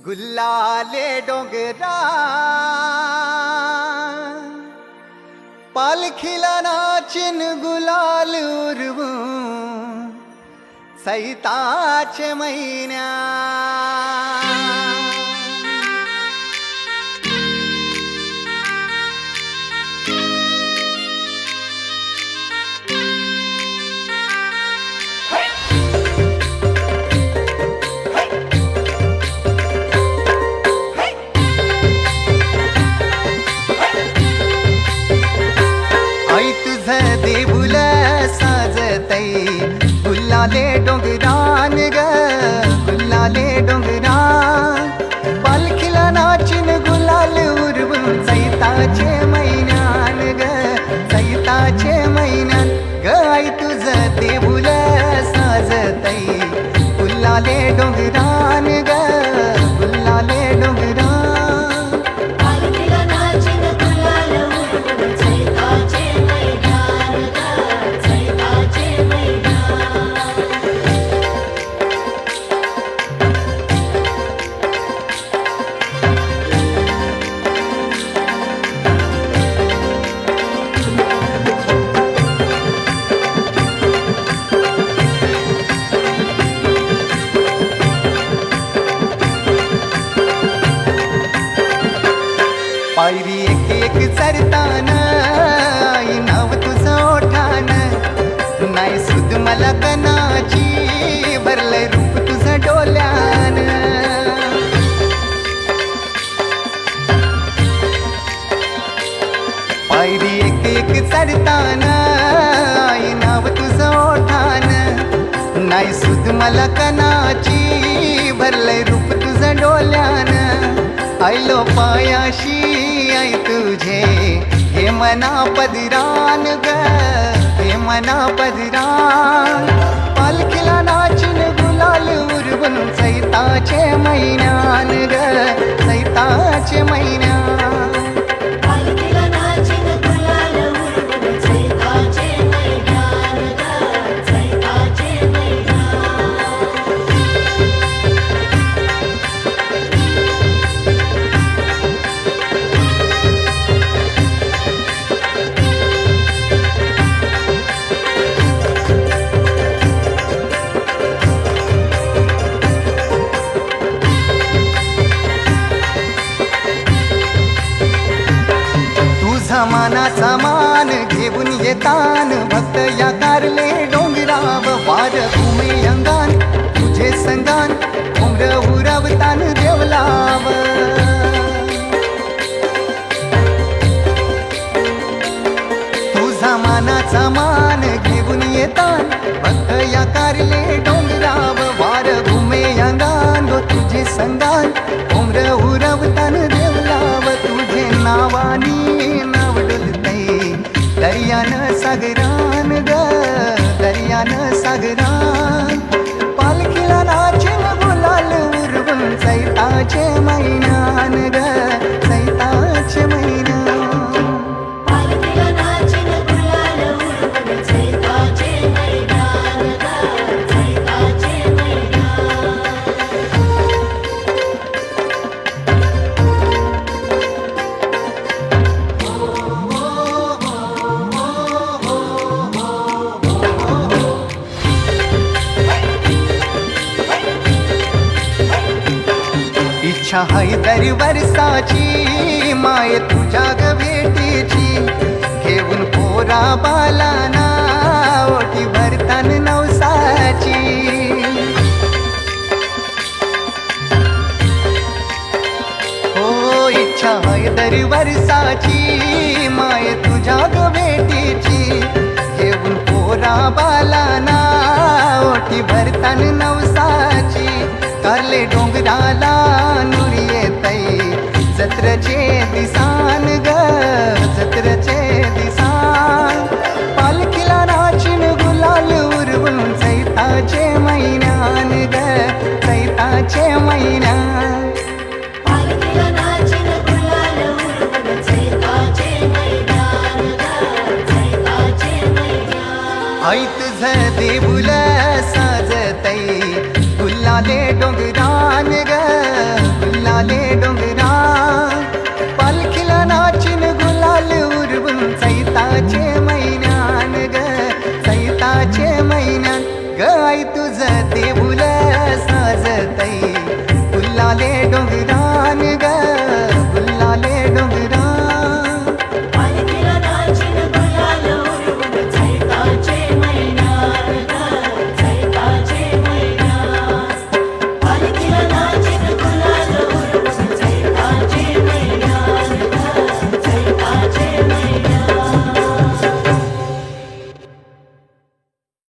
गुल्लाले डोंगरा पालखीला नाचिन गुलाल उरवू सैताचे महिन्या देबुल साजतई गुल्लाले डोंगरान ग गुल्लाले डोंगरान पालखीला नाचिन गुलाल उरवून सैताचे महिन्यान ग सैताचे महिन्यान ग आई तुझ देबुल साजतई गुल्लाले डोंगरान ग गुल्लाले डोंगरान पायरी एक एक चरताना आई नाव तुझं ओठान नाही सुद मला कनाची भरलंय रूप तुझं डोल्यान पायरी एक एक चरताना आई नाव तुझं ओठान नाही सुद मला कनाची भरलंय रूप तुझं डोल्यान आयलो पायाशी आई तुझे हे मना पदरान ग हे मना पदरान पालखीला नाचिन गुलाल उरवून सैताचे महिन्यान ग सैताचे महिन्यान मानाचा मान घेऊन येतान भक्त या कारले डोंगराव वार घुमे अंगान तुझे संगान उमर उरवतान देवलाव तुझा मानाचा मान घेऊन येतान भक्त या कारले डोंगराव वार घुमे अंगान तुझे संगान उमर उरवतान देवलाव तुझे नावानी दर्यान सागरान ग दर्यान सागरान पालखीला नाचिन गुलाल उरवून सैताचे महिन्यान ग सैताचे महिन्यान इच्छा हाय दर वर्षाची माय तुझ्या ग भेटीची घेऊन पोरा बालाना ओठी भरतान नवसाची हो इच्छा हाय दर वर्षाची माय तुझ्या ग भेटीची घेऊन पोरा बालाना ओठी भरतान नवसाची कारले डोंगराला नुरी येतई जत्रचे दिसान ग जत्रचे दिसान पालखीला नाचिन गुलाल उरवून सैताचे महिन्यान ग सैताचे महिन्यान आई तुझ देबुल साजतई गुल्ला आले